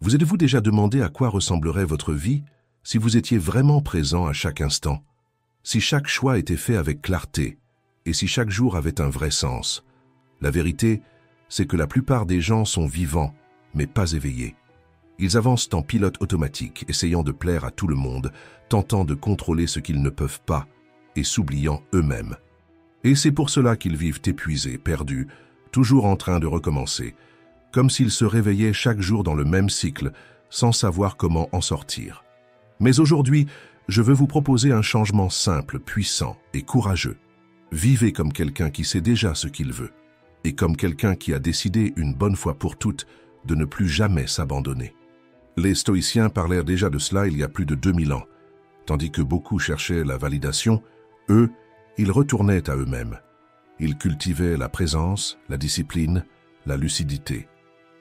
Vous êtes-vous déjà demandé à quoi ressemblerait votre vie si vous étiez vraiment présent à chaque instant? Si chaque choix était fait avec clarté et si chaque jour avait un vrai sens? La vérité, c'est que la plupart des gens sont vivants, mais pas éveillés. Ils avancent en pilote automatique, essayant de plaire à tout le monde, tentant de contrôler ce qu'ils ne peuvent pas et s'oubliant eux-mêmes. Et c'est pour cela qu'ils vivent épuisés, perdus, toujours en train de recommencer, comme s'ils se réveillaient chaque jour dans le même cycle, sans savoir comment en sortir. Mais aujourd'hui, je veux vous proposer un changement simple, puissant et courageux. Vivez comme quelqu'un qui sait déjà ce qu'il veut, et comme quelqu'un qui a décidé une bonne fois pour toutes de ne plus jamais s'abandonner. Les stoïciens parlèrent déjà de cela il y a plus de 2000 ans. Tandis que beaucoup cherchaient la validation, eux, ils retournaient à eux-mêmes. Ils cultivaient la présence, la discipline, la lucidité.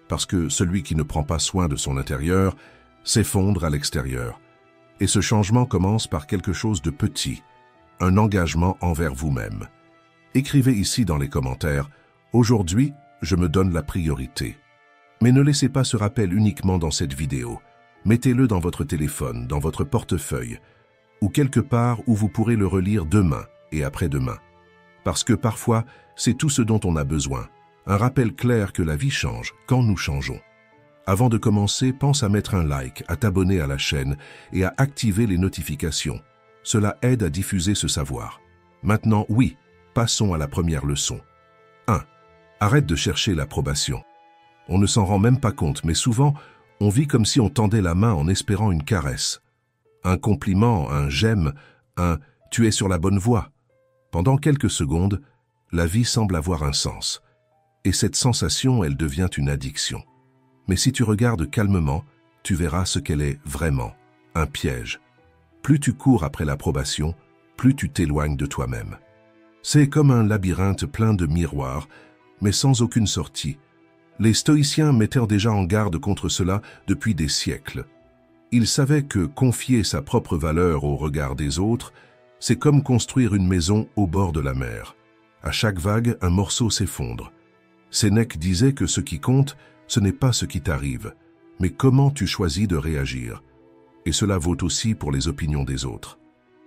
Parce que celui qui ne prend pas soin de son intérieur s'effondre à l'extérieur. Et ce changement commence par quelque chose de petit, un engagement envers vous-même. Écrivez ici dans les commentaires « Aujourd'hui, je me donne la priorité ». Mais ne laissez pas ce rappel uniquement dans cette vidéo. Mettez-le dans votre téléphone, dans votre portefeuille, ou quelque part où vous pourrez le relire demain et après-demain. Parce que parfois, c'est tout ce dont on a besoin. Un rappel clair que la vie change quand nous changeons. Avant de commencer, pense à mettre un like, à t'abonner à la chaîne et à activer les notifications. Cela aide à diffuser ce savoir. Maintenant, oui, passons à la première leçon. 1. Arrête de chercher l'approbation. On ne s'en rend même pas compte, mais souvent, on vit comme si on tendait la main en espérant une caresse. Un compliment, un j'aime, un « tu es sur la bonne voie ». Pendant quelques secondes, la vie semble avoir un sens. Et cette sensation, elle devient une addiction. Mais si tu regardes calmement, tu verras ce qu'elle est vraiment, un piège. Plus tu cours après l'approbation, plus tu t'éloignes de toi-même. C'est comme un labyrinthe plein de miroirs, mais sans aucune sortie. Les stoïciens mettaient déjà en garde contre cela depuis des siècles. Ils savaient que confier sa propre valeur au regard des autres, c'est comme construire une maison au bord de la mer. À chaque vague, un morceau s'effondre. Sénèque disait que ce qui compte, ce n'est pas ce qui t'arrive, mais comment tu choisis de réagir. Et cela vaut aussi pour les opinions des autres.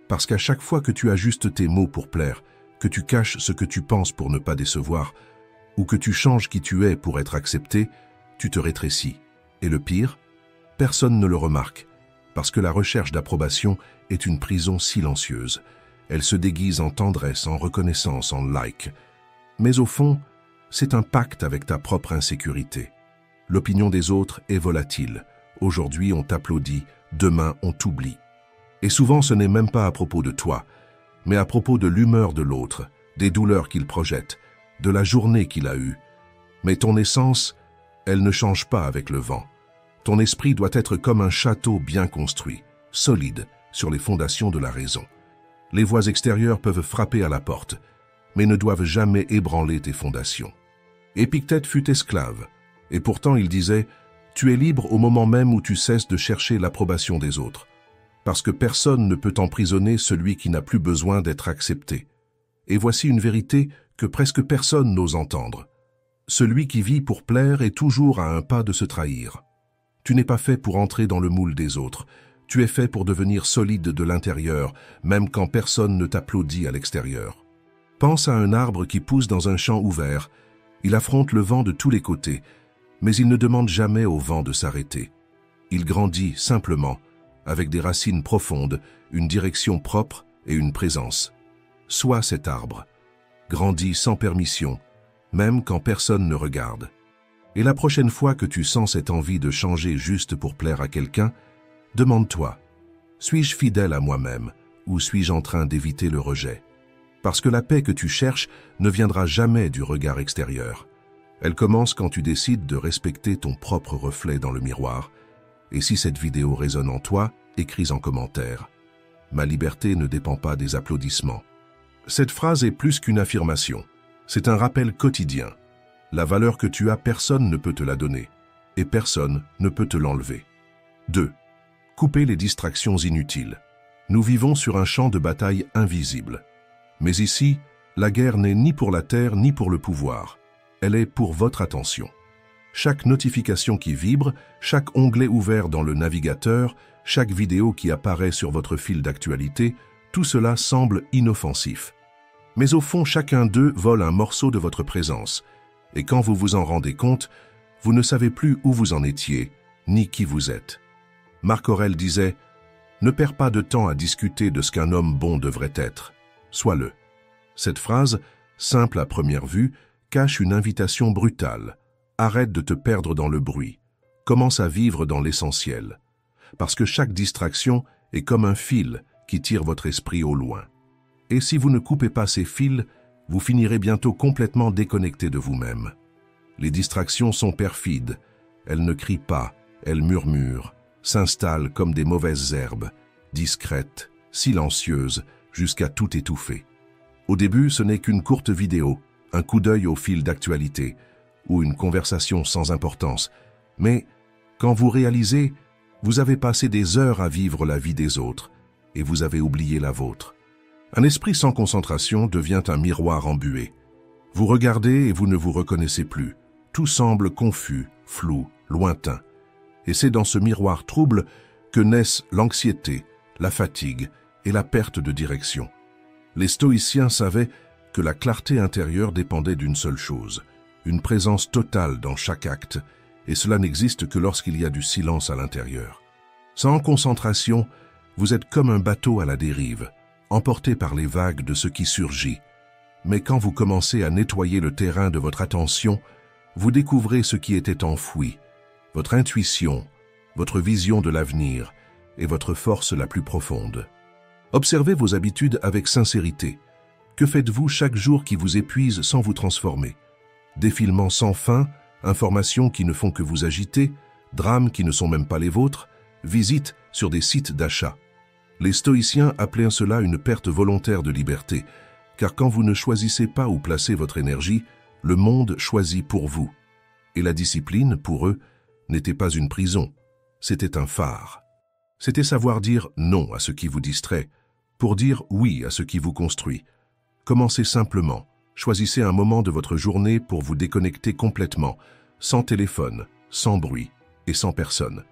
Parce qu'à chaque fois que tu ajustes tes mots pour plaire, que tu caches ce que tu penses pour ne pas décevoir, ou que tu changes qui tu es pour être accepté, tu te rétrécis. Et le pire, personne ne le remarque, parce que la recherche d'approbation est une prison silencieuse. Elle se déguise en tendresse, en reconnaissance, en like. Mais au fond, c'est un pacte avec ta propre insécurité. L'opinion des autres est volatile. Aujourd'hui, on t'applaudit, demain, on t'oublie. Et souvent, ce n'est même pas à propos de toi, mais à propos de l'humeur de l'autre, des douleurs qu'il projette, de la journée qu'il a eue. Mais ton essence, elle ne change pas avec le vent. Ton esprit doit être comme un château bien construit, solide, sur les fondations de la raison. Les voix extérieures peuvent frapper à la porte, mais ne doivent jamais ébranler tes fondations. Épictète fut esclave, et pourtant il disait « Tu es libre au moment même où tu cesses de chercher l'approbation des autres, parce que personne ne peut emprisonner celui qui n'a plus besoin d'être accepté. Et voici une vérité que presque personne n'ose entendre. Celui qui vit pour plaire est toujours à un pas de se trahir. Tu n'es pas fait pour entrer dans le moule des autres, tu es fait pour devenir solide de l'intérieur, même quand personne ne t'applaudit à l'extérieur. Pense à un arbre qui pousse dans un champ ouvert. Il affronte le vent de tous les côtés, mais il ne demande jamais au vent de s'arrêter. Il grandit simplement, avec des racines profondes, une direction propre et une présence. Sois cet arbre. Grandis sans permission, même quand personne ne regarde. Et la prochaine fois que tu sens cette envie de changer juste pour plaire à quelqu'un, demande-toi, suis-je fidèle à moi-même ou suis-je en train d'éviter le rejet? Parce que la paix que tu cherches ne viendra jamais du regard extérieur. Elle commence quand tu décides de respecter ton propre reflet dans le miroir. Et si cette vidéo résonne en toi, écris en commentaire. Ma liberté ne dépend pas des applaudissements. Cette phrase est plus qu'une affirmation. C'est un rappel quotidien. La valeur que tu as, personne ne peut te la donner. Et personne ne peut te l'enlever. 2. Couper les distractions inutiles. Nous vivons sur un champ de bataille invisible. Mais ici, la guerre n'est ni pour la terre ni pour le pouvoir. Elle est pour votre attention. Chaque notification qui vibre, chaque onglet ouvert dans le navigateur, chaque vidéo qui apparaît sur votre fil d'actualité, tout cela semble inoffensif. Mais au fond, chacun d'eux vole un morceau de votre présence. Et quand vous vous en rendez compte, vous ne savez plus où vous en étiez, ni qui vous êtes. Marc Aurèle disait « Ne perds pas de temps à discuter de ce qu'un homme bon devrait être. Sois-le ». Cette phrase, simple à première vue, cache une invitation brutale. Arrête de te perdre dans le bruit. Commence à vivre dans l'essentiel. Parce que chaque distraction est comme un fil qui tire votre esprit au loin. Et si vous ne coupez pas ces fils, vous finirez bientôt complètement déconnecté de vous-même. Les distractions sont perfides. Elles ne crient pas, elles murmurent, s'installent comme des mauvaises herbes, discrètes, silencieuses, jusqu'à tout étouffer. Au début, ce n'est qu'une courte vidéo, un coup d'œil au fil d'actualité, ou une conversation sans importance. Mais quand vous réalisez, vous avez passé des heures à vivre la vie des autres, et vous avez oublié la vôtre. Un esprit sans concentration devient un miroir embué. Vous regardez et vous ne vous reconnaissez plus. Tout semble confus, flou, lointain. Et c'est dans ce miroir trouble que naissent l'anxiété, la fatigue et la perte de direction. Les stoïciens savaient que la clarté intérieure dépendait d'une seule chose, une présence totale dans chaque acte, et cela n'existe que lorsqu'il y a du silence à l'intérieur. Sans concentration, vous êtes comme un bateau à la dérive, emporté par les vagues de ce qui surgit. Mais quand vous commencez à nettoyer le terrain de votre attention, vous découvrez ce qui était enfoui, votre intuition, votre vision de l'avenir et votre force la plus profonde. Observez vos habitudes avec sincérité. Que faites-vous chaque jour qui vous épuise sans vous transformer? Défilements sans fin, informations qui ne font que vous agiter, drames qui ne sont même pas les vôtres, visites sur des sites d'achat. Les stoïciens appelaient cela une perte volontaire de liberté, car quand vous ne choisissez pas où placer votre énergie, le monde choisit pour vous. Et la discipline, pour eux, n'était pas une prison, c'était un phare. C'était savoir dire non à ce qui vous distrait, pour dire oui à ce qui vous construit. Commencez simplement, choisissez un moment de votre journée pour vous déconnecter complètement, sans téléphone, sans bruit et sans personne.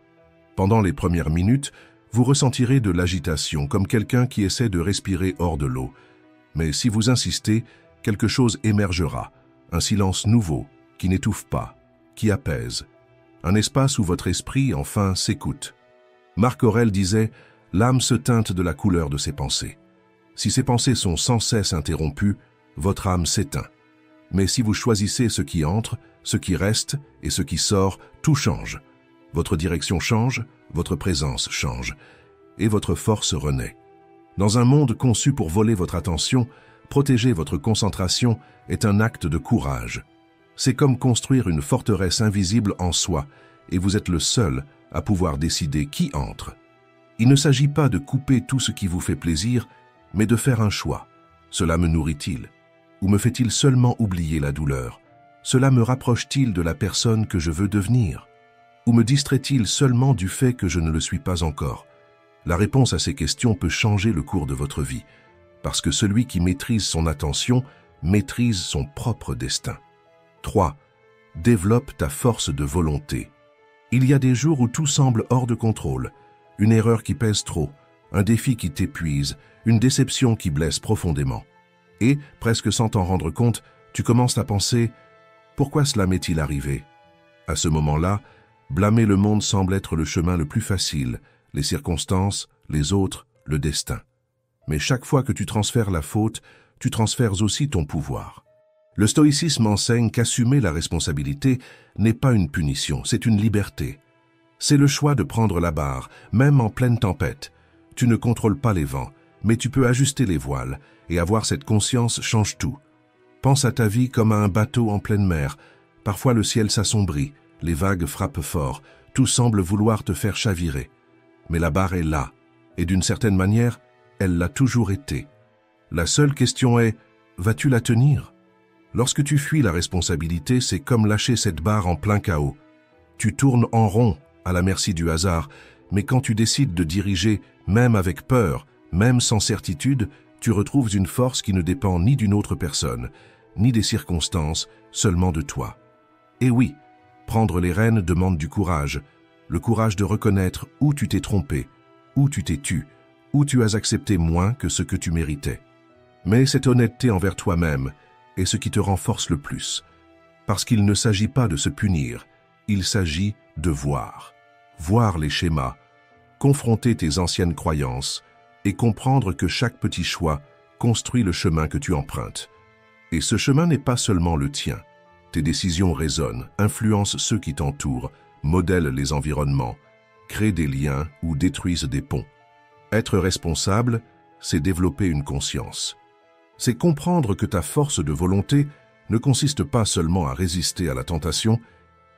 Pendant les premières minutes, vous ressentirez de l'agitation, comme quelqu'un qui essaie de respirer hors de l'eau. Mais si vous insistez, quelque chose émergera, un silence nouveau, qui n'étouffe pas, qui apaise. Un espace où votre esprit, enfin, s'écoute. Marc Aurèle disait « L'âme se teinte de la couleur de ses pensées. Si ces pensées sont sans cesse interrompues, votre âme s'éteint. Mais si vous choisissez ce qui entre, ce qui reste et ce qui sort, tout change. Votre direction change, votre présence change, et votre force renaît. Dans un monde conçu pour voler votre attention, protéger votre concentration est un acte de courage. C'est comme construire une forteresse invisible en soi, et vous êtes le seul à pouvoir décider qui entre. Il ne s'agit pas de couper tout ce qui vous fait plaisir, mais de faire un choix. Cela me nourrit-il? Ou me fait-il seulement oublier la douleur? Cela me rapproche-t-il de la personne que je veux devenir? Ou me distrait-il seulement du fait que je ne le suis pas encore? La réponse à ces questions peut changer le cours de votre vie, parce que celui qui maîtrise son attention maîtrise son propre destin. 3. Développe ta force de volonté. Il y a des jours où tout semble hors de contrôle, une erreur qui pèse trop, un défi qui t'épuise, une déception qui blesse profondément. Et, presque sans t'en rendre compte, tu commences à penser « Pourquoi cela m'est-il arrivé ?» À ce moment-là, blâmer le monde semble être le chemin le plus facile, les circonstances, les autres, le destin. Mais chaque fois que tu transfères la faute, tu transfères aussi ton pouvoir. Le stoïcisme enseigne qu'assumer la responsabilité n'est pas une punition, c'est une liberté. C'est le choix de prendre la barre, même en pleine tempête. Tu ne contrôles pas les vents, mais tu peux ajuster les voiles, et avoir cette conscience change tout. Pense à ta vie comme à un bateau en pleine mer. Parfois le ciel s'assombrit, les vagues frappent fort, tout semble vouloir te faire chavirer. Mais la barre est là, et d'une certaine manière, elle l'a toujours été. La seule question est, vas-tu la tenir? Lorsque tu fuis la responsabilité, c'est comme lâcher cette barre en plein chaos. Tu tournes en rond, à la merci du hasard, mais quand tu décides de diriger, même avec peur, même sans certitude, tu retrouves une force qui ne dépend ni d'une autre personne, ni des circonstances, seulement de toi. Et oui, Prendre les rênes demande du courage, le courage de reconnaître où tu t'es trompé, où tu t'es tu, où tu as accepté moins que ce que tu méritais. Mais cette honnêteté envers toi-même est ce qui te renforce le plus, parce qu'il ne s'agit pas de se punir, il s'agit de voir. Voir les schémas, confronter tes anciennes croyances et comprendre que chaque petit choix construit le chemin que tu empruntes. Et ce chemin n'est pas seulement le tien. Tes décisions résonnent, influencent ceux qui t'entourent, modèlent les environnements, créent des liens ou détruisent des ponts. Être responsable, c'est développer une conscience. C'est comprendre que ta force de volonté ne consiste pas seulement à résister à la tentation,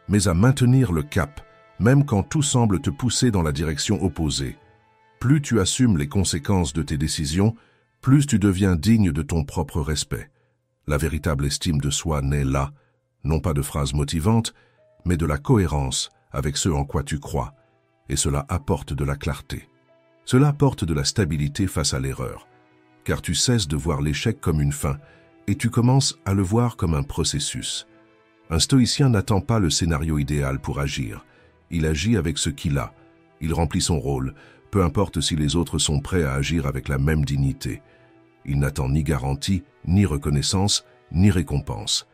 mais à maintenir le cap, même quand tout semble te pousser dans la direction opposée. Plus tu assumes les conséquences de tes décisions, plus tu deviens digne de ton propre respect. La véritable estime de soi naît là, non pas de phrases motivantes, mais de la cohérence avec ce en quoi tu crois, et cela apporte de la clarté. Cela apporte de la stabilité face à l'erreur, car tu cesses de voir l'échec comme une fin, et tu commences à le voir comme un processus. Un stoïcien n'attend pas le scénario idéal pour agir. Il agit avec ce qu'il a. Il remplit son rôle, peu importe si les autres sont prêts à agir avec la même dignité. Il n'attend ni garantie, ni reconnaissance, ni récompense.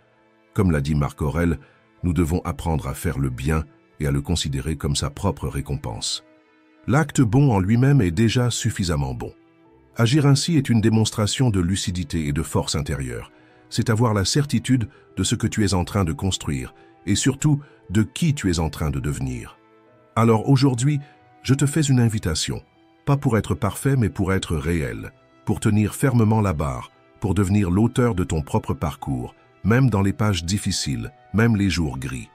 Comme l'a dit Marc Aurèle, nous devons apprendre à faire le bien et à le considérer comme sa propre récompense. L'acte bon en lui-même est déjà suffisamment bon. Agir ainsi est une démonstration de lucidité et de force intérieure. C'est avoir la certitude de ce que tu es en train de construire et surtout de qui tu es en train de devenir. Alors aujourd'hui, je te fais une invitation, pas pour être parfait mais pour être réel, pour tenir fermement la barre, pour devenir l'auteur de ton propre parcours, même dans les pages difficiles, même les jours gris.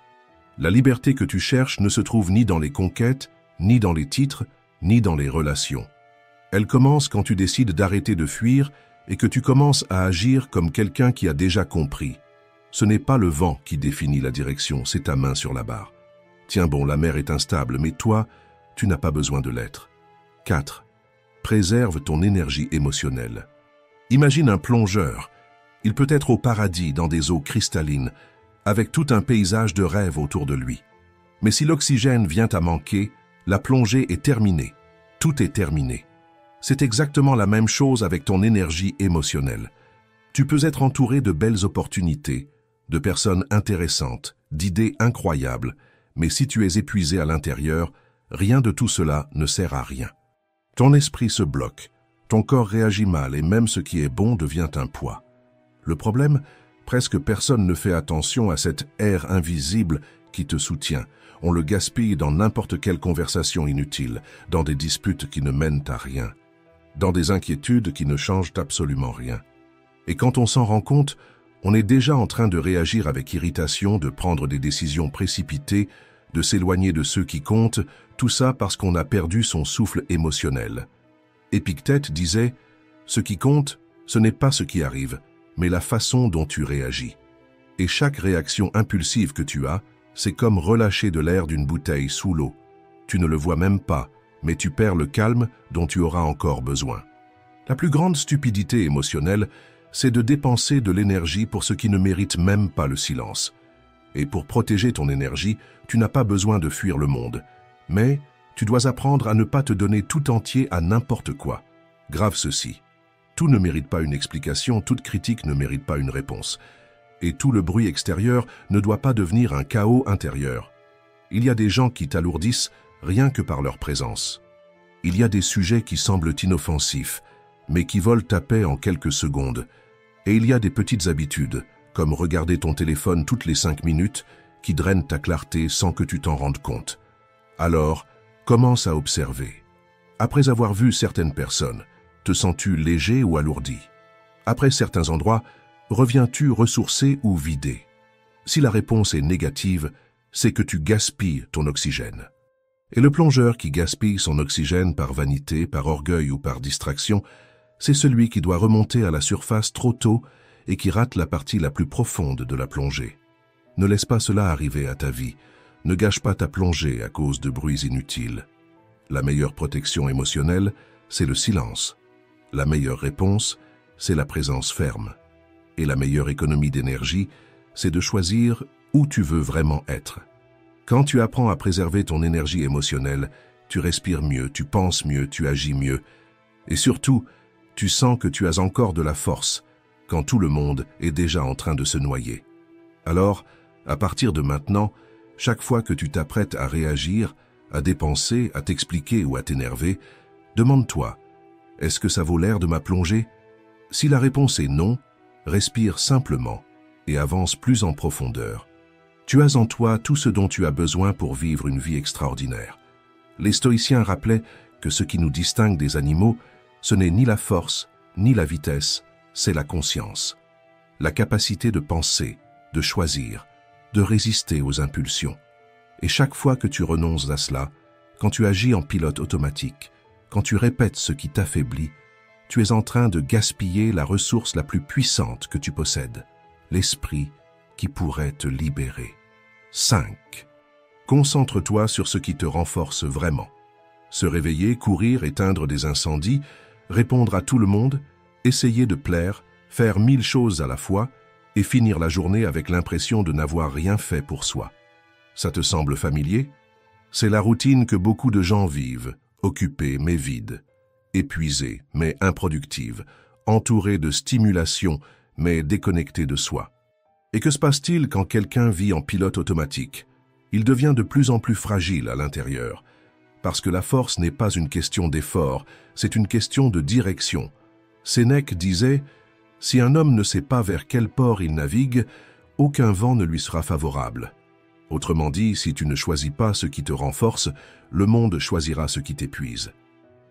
La liberté que tu cherches ne se trouve ni dans les conquêtes, ni dans les titres, ni dans les relations. Elle commence quand tu décides d'arrêter de fuir et que tu commences à agir comme quelqu'un qui a déjà compris. Ce n'est pas le vent qui définit la direction, c'est ta main sur la barre. Tiens bon, la mer est instable, mais toi, tu n'as pas besoin de l'être. 4. Préserve ton énergie émotionnelle. Imagine un plongeur. Il peut être au paradis dans des eaux cristallines, avec tout un paysage de rêve autour de lui. Mais si l'oxygène vient à manquer, la plongée est terminée. Tout est terminé. C'est exactement la même chose avec ton énergie émotionnelle. Tu peux être entouré de belles opportunités, de personnes intéressantes, d'idées incroyables, mais si tu es épuisé à l'intérieur, rien de tout cela ne sert à rien. Ton esprit se bloque, ton corps réagit mal et même ce qui est bon devient un poids. Le problème, presque personne ne fait attention à cet air invisible qui te soutient. On le gaspille dans n'importe quelle conversation inutile, dans des disputes qui ne mènent à rien, dans des inquiétudes qui ne changent absolument rien. Et quand on s'en rend compte, on est déjà en train de réagir avec irritation, de prendre des décisions précipitées, de s'éloigner de ceux qui comptent, tout ça parce qu'on a perdu son souffle émotionnel. Épictète disait « Ce qui compte, ce n'est pas ce qui arrive, mais la façon dont tu réagis. » Et chaque réaction impulsive que tu as, c'est comme relâcher de l'air d'une bouteille sous l'eau. Tu ne le vois même pas, mais tu perds le calme dont tu auras encore besoin. La plus grande stupidité émotionnelle, c'est de dépenser de l'énergie pour ce qui ne mérite même pas le silence. Et pour protéger ton énergie, tu n'as pas besoin de fuir le monde. Mais tu dois apprendre à ne pas te donner tout entier à n'importe quoi. Grave ceci. Tout ne mérite pas une explication, toute critique ne mérite pas une réponse. Et tout le bruit extérieur ne doit pas devenir un chaos intérieur. Il y a des gens qui t'alourdissent rien que par leur présence. Il y a des sujets qui semblent inoffensifs, mais qui volent ta paix en quelques secondes. Et il y a des petites habitudes, comme regarder ton téléphone toutes les 5 minutes, qui drainent ta clarté sans que tu t'en rendes compte. Alors, commence à observer. Après avoir vu certaines personnes, te sens-tu léger ou alourdi? Après certains endroits, reviens-tu ressourcé ou vidé? Si la réponse est négative, c'est que tu gaspilles ton oxygène. Et le plongeur qui gaspille son oxygène par vanité, par orgueil ou par distraction, c'est celui qui doit remonter à la surface trop tôt et qui rate la partie la plus profonde de la plongée. Ne laisse pas cela arriver à ta vie. Ne gâche pas ta plongée à cause de bruits inutiles. La meilleure protection émotionnelle, c'est le silence. La meilleure réponse, c'est la présence ferme. Et la meilleure économie d'énergie, c'est de choisir où tu veux vraiment être. Quand tu apprends à préserver ton énergie émotionnelle, tu respires mieux, tu penses mieux, tu agis mieux. Et surtout, tu sens que tu as encore de la force quand tout le monde est déjà en train de se noyer. Alors, à partir de maintenant, chaque fois que tu t'apprêtes à réagir, à dépenser, à t'expliquer ou à t'énerver, demande-toi, est-ce que ça vaut l'air de ma plongée? Si la réponse est non, respire simplement et avance plus en profondeur. Tu as en toi tout ce dont tu as besoin pour vivre une vie extraordinaire. Les stoïciens rappelaient que ce qui nous distingue des animaux, ce n'est ni la force, ni la vitesse, c'est la conscience. La capacité de penser, de choisir, de résister aux impulsions. Et chaque fois que tu renonces à cela, quand tu agis en pilote automatique, quand tu répètes ce qui t'affaiblit, tu es en train de gaspiller la ressource la plus puissante que tu possèdes, l'esprit qui pourrait te libérer. 5. Concentre-toi sur ce qui te renforce vraiment. Se réveiller, courir, éteindre des incendies, répondre à tout le monde, essayer de plaire, faire 1000 choses à la fois et finir la journée avec l'impression de n'avoir rien fait pour soi. Ça te semble familier? C'est la routine que beaucoup de gens vivent, occupés mais vides, épuisés mais improductives, entourés de stimulation mais déconnectés de soi. Et que se passe-t-il quand quelqu'un vit en pilote automatique? Il devient de plus en plus fragile à l'intérieur, parce que la force n'est pas une question d'effort, c'est une question de direction. Sénèque disait « Si un homme ne sait pas vers quel port il navigue, aucun vent ne lui sera favorable. » Autrement dit, si tu ne choisis pas ce qui te renforce, le monde choisira ce qui t'épuise.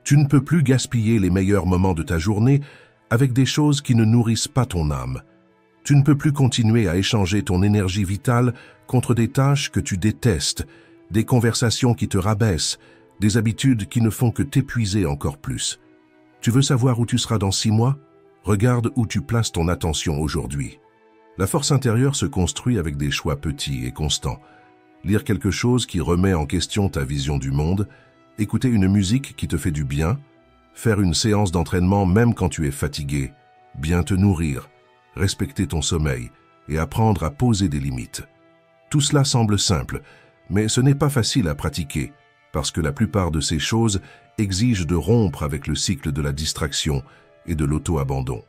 Tu ne peux plus gaspiller les meilleurs moments de ta journée avec des choses qui ne nourrissent pas ton âme. Tu ne peux plus continuer à échanger ton énergie vitale contre des tâches que tu détestes, des conversations qui te rabaissent, des habitudes qui ne font que t'épuiser encore plus. Tu veux savoir où tu seras dans 6 mois? Regarde où tu places ton attention aujourd'hui. La force intérieure se construit avec des choix petits et constants. Lire quelque chose qui remet en question ta vision du monde, écouter une musique qui te fait du bien, faire une séance d'entraînement même quand tu es fatigué, bien te nourrir, respecter ton sommeil et apprendre à poser des limites. Tout cela semble simple, mais ce n'est pas facile à pratiquer, parce que la plupart de ces choses exigent de rompre avec le cycle de la distraction et de l'auto-abandon.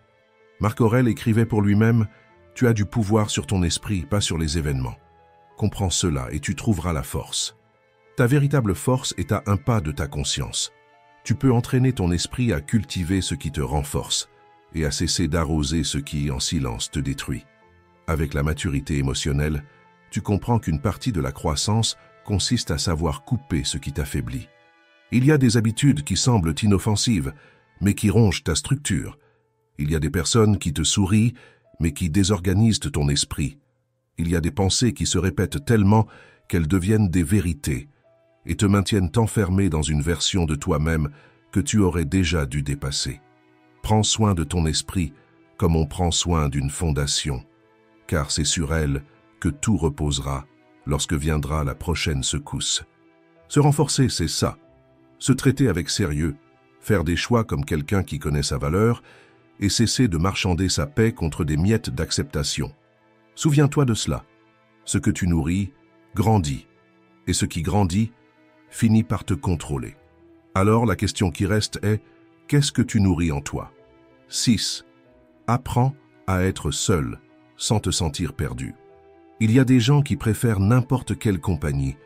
Marc Aurèle écrivait pour lui-même « Tu as du pouvoir sur ton esprit, pas sur les événements. Comprends cela et tu trouveras la force. Ta véritable force est à un pas de ta conscience. Tu peux entraîner ton esprit à cultiver ce qui te renforce et à cesser d'arroser ce qui, en silence, te détruit. Avec la maturité émotionnelle, tu comprends qu'une partie de la croissance consiste à savoir couper ce qui t'affaiblit. Il y a des habitudes qui semblent inoffensives, mais qui rongent ta structure. Il y a des personnes qui te sourient, mais qui désorganisent ton esprit. Il y a des pensées qui se répètent tellement qu'elles deviennent des vérités et te maintiennent enfermé dans une version de toi-même que tu aurais déjà dû dépasser. Prends soin de ton esprit comme on prend soin d'une fondation, car c'est sur elle que tout reposera lorsque viendra la prochaine secousse. Se renforcer, c'est ça. Se traiter avec sérieux, faire des choix comme quelqu'un qui connaît sa valeur et cesser de marchander sa paix contre des miettes d'acceptation. Souviens-toi de cela. Ce que tu nourris grandit, et ce qui grandit finit par te contrôler. Alors la question qui reste est, qu'est-ce que tu nourris en toi? 6. Apprends à être seul, sans te sentir perdu. Il y a des gens qui préfèrent n'importe quelle compagnie,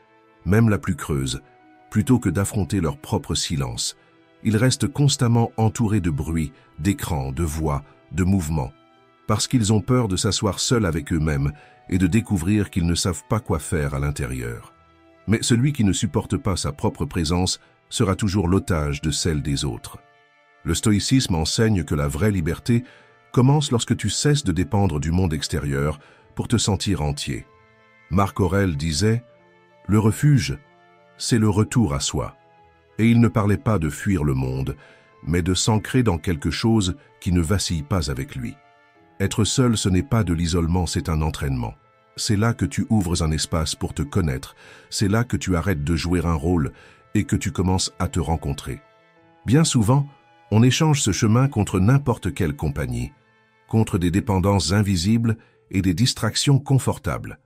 même la plus creuse, plutôt que d'affronter leur propre silence. Ils restent constamment entourés de bruit, d'écrans, de voix, de mouvements, parce qu'ils ont peur de s'asseoir seuls avec eux-mêmes et de découvrir qu'ils ne savent pas quoi faire à l'intérieur. Mais celui qui ne supporte pas sa propre présence sera toujours l'otage de celle des autres. Le stoïcisme enseigne que la vraie liberté commence lorsque tu cesses de dépendre du monde extérieur pour te sentir entier. Marc Aurèle disait « Le refuge, c'est le retour à soi ». Et il ne parlait pas de fuir le monde, mais de s'ancrer dans quelque chose qui ne vacille pas avec lui. Être seul, ce n'est pas de l'isolement, c'est un entraînement. C'est là que tu ouvres un espace pour te connaître, c'est là que tu arrêtes de jouer un rôle et que tu commences à te rencontrer. Bien souvent, on échange ce chemin contre n'importe quelle compagnie, contre des dépendances invisibles et des distractions confortables.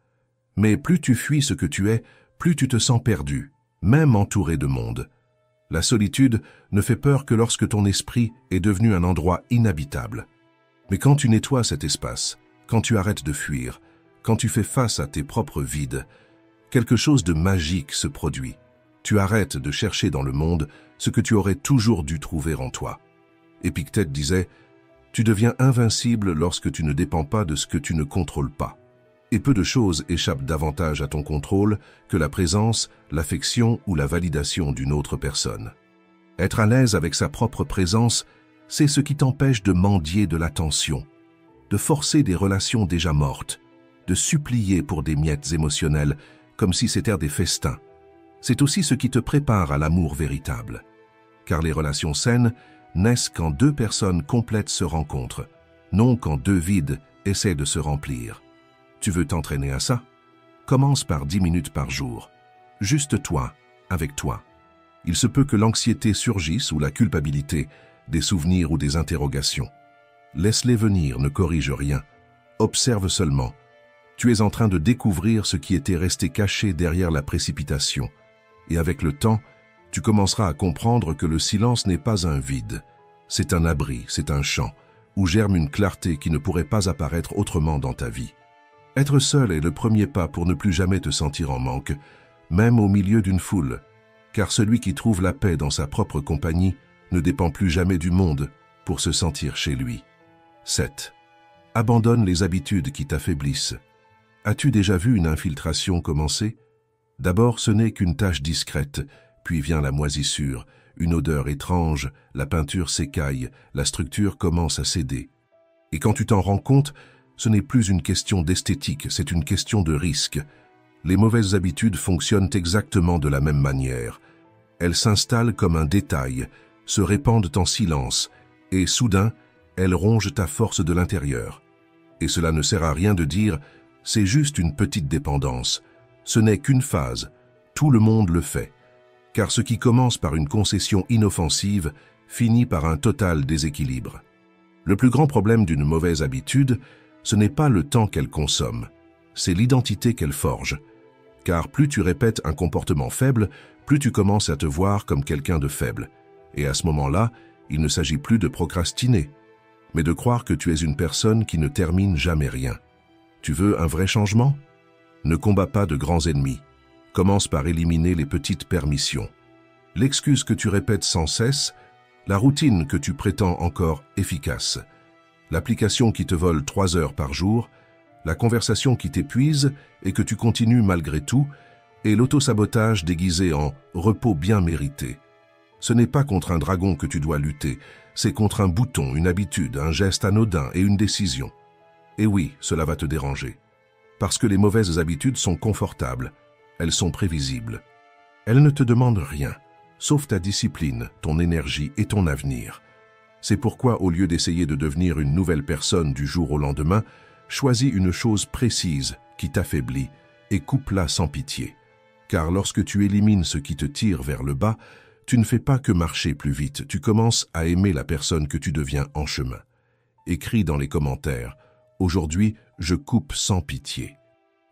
Mais plus tu fuis ce que tu es, plus tu te sens perdu, même entouré de monde. La solitude ne fait peur que lorsque ton esprit est devenu un endroit inhabitable. Mais quand tu nettoies cet espace, quand tu arrêtes de fuir, quand tu fais face à tes propres vides, quelque chose de magique se produit. Tu arrêtes de chercher dans le monde ce que tu aurais toujours dû trouver en toi. Épictète disait « Tu deviens invincible lorsque tu ne dépends pas de ce que tu ne contrôles pas. » Et peu de choses échappent davantage à ton contrôle que la présence, l'affection ou la validation d'une autre personne. Être à l'aise avec sa propre présence, c'est ce qui t'empêche de mendier de l'attention, de forcer des relations déjà mortes, de supplier pour des miettes émotionnelles comme si c'était des festins. C'est aussi ce qui te prépare à l'amour véritable. Car les relations saines naissent quand deux personnes complètes se rencontrent, non quand deux vides essaient de se remplir. Tu veux t'entraîner à ça? Commence par 10 minutes par jour. Juste toi, avec toi. Il se peut que l'anxiété surgisse ou la culpabilité, des souvenirs ou des interrogations. Laisse-les venir, ne corrige rien. Observe seulement. Tu es en train de découvrir ce qui était resté caché derrière la précipitation. Et avec le temps, tu commenceras à comprendre que le silence n'est pas un vide. C'est un abri, c'est un champ, où germe une clarté qui ne pourrait pas apparaître autrement dans ta vie. Être seul est le premier pas pour ne plus jamais te sentir en manque, même au milieu d'une foule, car celui qui trouve la paix dans sa propre compagnie ne dépend plus jamais du monde pour se sentir chez lui. 7. Abandonne les habitudes qui t'affaiblissent. As-tu déjà vu une infiltration commencer? D'abord, ce n'est qu'une tâche discrète, puis vient la moisissure, une odeur étrange, la peinture s'écaille, la structure commence à céder. Et quand tu t'en rends compte, ce n'est plus une question d'esthétique, c'est une question de risque. Les mauvaises habitudes fonctionnent exactement de la même manière. Elles s'installent comme un détail, se répandent en silence, et soudain, elles rongent ta force de l'intérieur. Et cela ne sert à rien de dire « c'est juste une petite dépendance ». Ce n'est qu'une phase, tout le monde le fait. Car ce qui commence par une concession inoffensive finit par un total déséquilibre. Le plus grand problème d'une mauvaise habitude, ce n'est pas le temps qu'elle consomme, c'est l'identité qu'elle forge. Car plus tu répètes un comportement faible, plus tu commences à te voir comme quelqu'un de faible. Et à ce moment-là, il ne s'agit plus de procrastiner, mais de croire que tu es une personne qui ne termine jamais rien. Tu veux un vrai changement? Ne combats pas de grands ennemis. Commence par éliminer les petites permissions. L'excuse que tu répètes sans cesse, la routine que tu prétends encore efficace, l'application qui te vole 3 heures par jour, la conversation qui t'épuise et que tu continues malgré tout, et l'autosabotage déguisé en repos bien mérité. Ce n'est pas contre un dragon que tu dois lutter, c'est contre un bouton, une habitude, un geste anodin et une décision. Et oui, cela va te déranger. Parce que les mauvaises habitudes sont confortables, elles sont prévisibles. Elles ne te demandent rien, sauf ta discipline, ton énergie et ton avenir. C'est pourquoi, au lieu d'essayer de devenir une nouvelle personne du jour au lendemain, choisis une chose précise qui t'affaiblit et coupe-la sans pitié. Car lorsque tu élimines ce qui te tire vers le bas, tu ne fais pas que marcher plus vite, tu commences à aimer la personne que tu deviens en chemin. Écris dans les commentaires « Aujourd'hui, je coupe sans pitié ».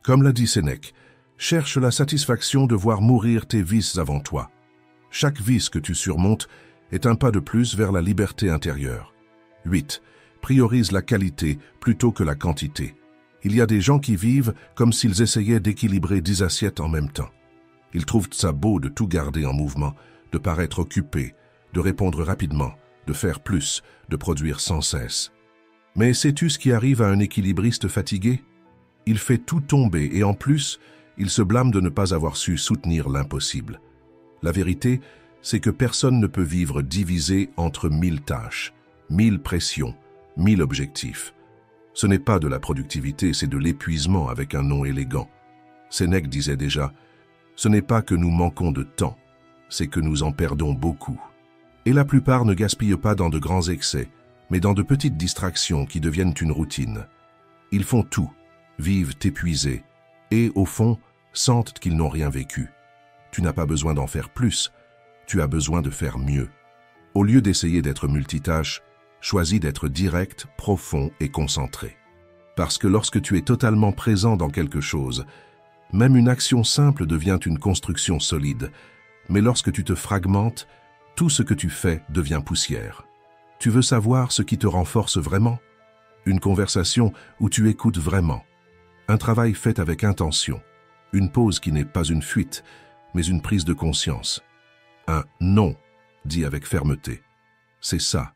Comme l'a dit Sénèque, cherche la satisfaction de voir mourir tes vices avant toi. Chaque vice que tu surmontes est un pas de plus vers la liberté intérieure. 8. Priorise la qualité plutôt que la quantité. Il y a des gens qui vivent comme s'ils essayaient d'équilibrer 10 assiettes en même temps. Ils trouvent ça beau de tout garder en mouvement, de paraître occupé, de répondre rapidement, de faire plus, de produire sans cesse. Mais sais-tu ce qui arrive à un équilibriste fatigué? Il fait tout tomber et en plus, il se blâme de ne pas avoir su soutenir l'impossible. La vérité, c'est que personne ne peut vivre divisé entre 1000 tâches, 1000 pressions, 1000 objectifs. Ce n'est pas de la productivité, c'est de l'épuisement avec un nom élégant. Sénèque disait déjà, « Ce n'est pas que nous manquons de temps, c'est que nous en perdons beaucoup. » Et la plupart ne gaspillent pas dans de grands excès, mais dans de petites distractions qui deviennent une routine. Ils font tout, vivent épuisés, et, au fond, sentent qu'ils n'ont rien vécu. Tu n'as pas besoin d'en faire plus, tu as besoin de faire mieux. Au lieu d'essayer d'être multitâche, choisis d'être direct, profond et concentré. Parce que lorsque tu es totalement présent dans quelque chose, Même une action simple devient une construction solide. Mais lorsque tu te fragmentes, tout ce que tu fais devient poussière. Tu veux savoir ce qui te renforce vraiment? Une conversation où tu écoutes vraiment. Un travail fait avec intention. Une pause qui n'est pas une fuite, mais une prise de conscience. Un non dit avec fermeté. C'est ça,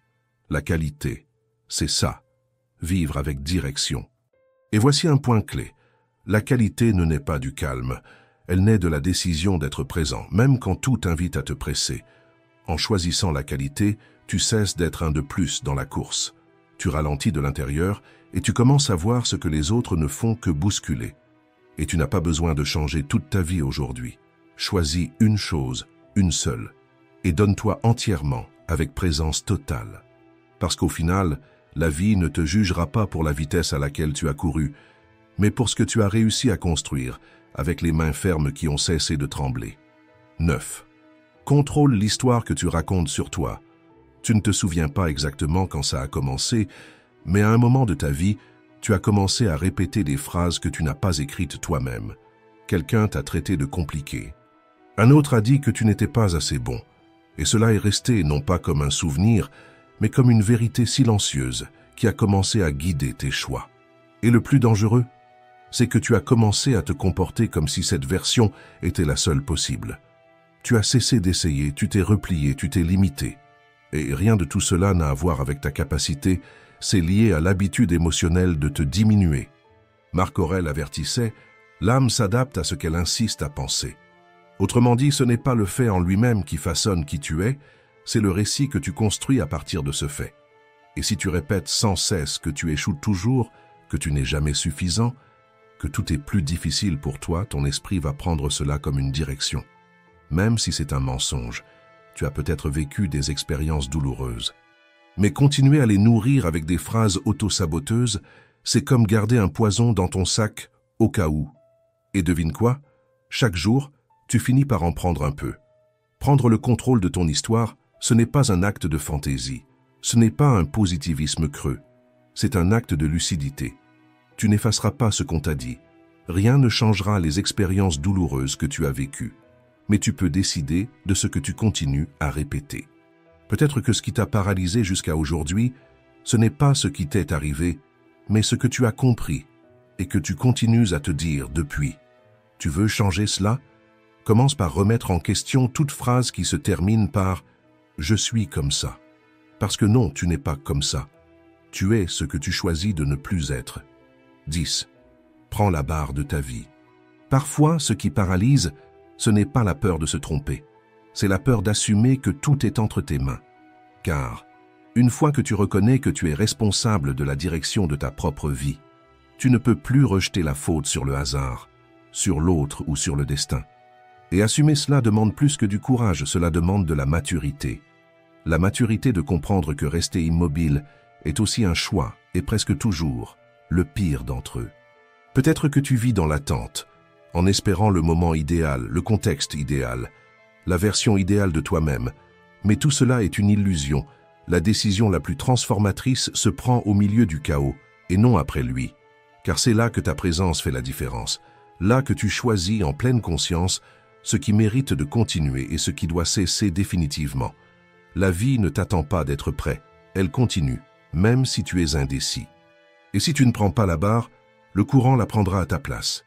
la qualité. C'est ça, vivre avec direction. Et voici un point clé. La qualité ne naît pas du calme. Elle naît de la décision d'être présent, même quand tout t'invite à te presser. En choisissant la qualité, tu cesses d'être un de plus dans la course. Tu ralentis de l'intérieur et tu commences à voir ce que les autres ne font que bousculer. Et tu n'as pas besoin de changer toute ta vie aujourd'hui. Choisis une chose, une seule, et donne-toi entièrement avec présence totale. Parce qu'au final, la vie ne te jugera pas pour la vitesse à laquelle tu as couru, mais pour ce que tu as réussi à construire avec les mains fermes qui ont cessé de trembler. 9. Contrôle l'histoire que tu racontes sur toi. Tu ne te souviens pas exactement quand ça a commencé, mais à un moment de ta vie, tu as commencé à répéter des phrases que tu n'as pas écrites toi-même. Quelqu'un t'a traité de compliqué. Un autre a dit que tu n'étais pas assez bon. Et cela est resté non pas comme un souvenir, mais comme une vérité silencieuse qui a commencé à guider tes choix. Et le plus dangereux, c'est que tu as commencé à te comporter comme si cette version était la seule possible. Tu as cessé d'essayer, tu t'es replié, tu t'es limité. Et rien de tout cela n'a à voir avec ta capacité, c'est lié à l'habitude émotionnelle de te diminuer. Marc Aurèle avertissait, l'âme s'adapte à ce qu'elle insiste à penser. Autrement dit, ce n'est pas le fait en lui-même qui façonne qui tu es, c'est le récit que tu construis à partir de ce fait. Et si tu répètes sans cesse que tu échoues toujours, que tu n'es jamais suffisant, que tout est plus difficile pour toi, ton esprit va prendre cela comme une direction. Même si c'est un mensonge, tu as peut-être vécu des expériences douloureuses. Mais continuer à les nourrir avec des phrases auto-saboteuses, c'est comme garder un poison dans ton sac au cas où. Et devine quoi? Chaque jour, tu finis par en prendre un peu. Prendre le contrôle de ton histoire, ce n'est pas un acte de fantaisie. Ce n'est pas un positivisme creux. C'est un acte de lucidité. Tu n'effaceras pas ce qu'on t'a dit. Rien ne changera les expériences douloureuses que tu as vécues. Mais tu peux décider de ce que tu continues à répéter. Peut-être que ce qui t'a paralysé jusqu'à aujourd'hui, ce n'est pas ce qui t'est arrivé, mais ce que tu as compris et que tu continues à te dire depuis. Tu veux changer cela? Commence par remettre en question toute phrase qui se termine par « je suis comme ça ». Parce que non, tu n'es pas comme ça. Tu es ce que tu choisis de ne plus être. 10. Prends la barre de ta vie. Parfois, ce qui paralyse, ce n'est pas la peur de se tromper. C'est la peur d'assumer que tout est entre tes mains. Car, une fois que tu reconnais que tu es responsable de la direction de ta propre vie, tu ne peux plus rejeter la faute sur le hasard, sur l'autre ou sur le destin. Et assumer cela demande plus que du courage, cela demande de la maturité. La maturité de comprendre que rester immobile est aussi un choix, et presque toujours, le pire d'entre eux. Peut-être que tu vis dans l'attente, en espérant le moment idéal, le contexte idéal, la version idéale de toi-même. Mais tout cela est une illusion. La décision la plus transformatrice se prend au milieu du chaos, et non après lui. Car c'est là que ta présence fait la différence. Là que tu choisis en pleine conscience ce qui mérite de continuer et ce qui doit cesser définitivement. La vie ne t'attend pas d'être prêt. Elle continue, même si tu es indécis. Et si tu ne prends pas la barre, le courant la prendra à ta place.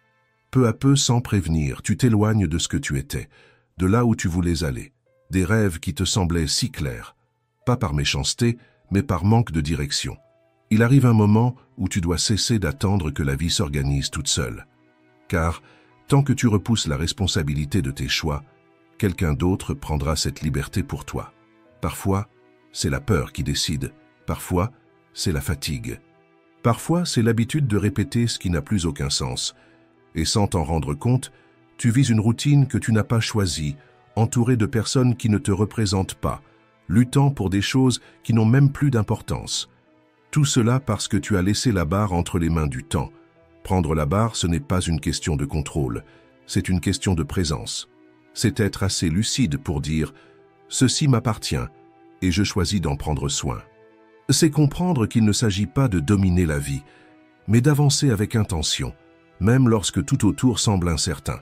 Peu à peu, sans prévenir, tu t'éloignes de ce que tu étais, de là où tu voulais aller, des rêves qui te semblaient si clairs, pas par méchanceté, mais par manque de direction. Il arrive un moment où tu dois cesser d'attendre que la vie s'organise toute seule. Car, tant que tu repousses la responsabilité de tes choix, quelqu'un d'autre prendra cette liberté pour toi. Parfois, c'est la peur qui décide. Parfois, c'est la fatigue. Parfois, c'est l'habitude de répéter ce qui n'a plus aucun sens. Et sans t'en rendre compte, tu vis une routine que tu n'as pas choisie, entourée de personnes qui ne te représentent pas, luttant pour des choses qui n'ont même plus d'importance. Tout cela parce que tu as laissé la barre entre les mains du temps. Prendre la barre, ce n'est pas une question de contrôle, c'est une question de présence. C'est être assez lucide pour dire « ceci m'appartient et je choisis d'en prendre soin ». C'est comprendre qu'il ne s'agit pas de dominer la vie, mais d'avancer avec intention, même lorsque tout autour semble incertain.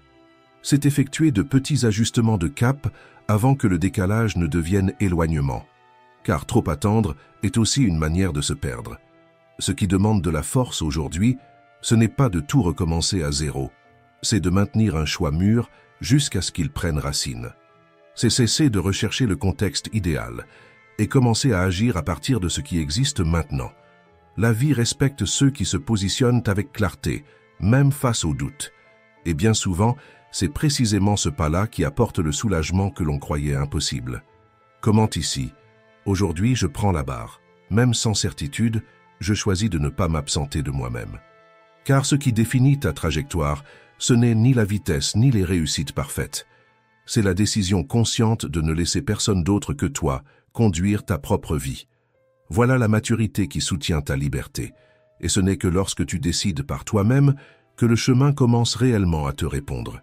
C'est effectuer de petits ajustements de cap avant que le décalage ne devienne éloignement. Car trop attendre est aussi une manière de se perdre. Ce qui demande de la force aujourd'hui, ce n'est pas de tout recommencer à zéro, c'est de maintenir un choix mûr jusqu'à ce qu'il prenne racine. C'est cesser de rechercher le contexte idéal et commencer à agir à partir de ce qui existe maintenant. La vie respecte ceux qui se positionnent avec clarté, même face aux doutes. Et bien souvent, c'est précisément ce pas-là qui apporte le soulagement que l'on croyait impossible. Commente ici. Aujourd'hui, je prends la barre. Même sans certitude, je choisis de ne pas m'absenter de moi-même. Car ce qui définit ta trajectoire, ce n'est ni la vitesse ni les réussites parfaites. C'est la décision consciente de ne laisser personne d'autre que toi conduire ta propre vie. Voilà la maturité qui soutient ta liberté. Et ce n'est que lorsque tu décides par toi-même que le chemin commence réellement à te répondre.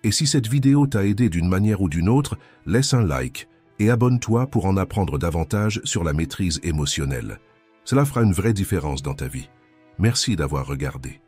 Et si cette vidéo t'a aidé d'une manière ou d'une autre, laisse un like et abonne-toi pour en apprendre davantage sur la maîtrise émotionnelle. Cela fera une vraie différence dans ta vie. Merci d'avoir regardé.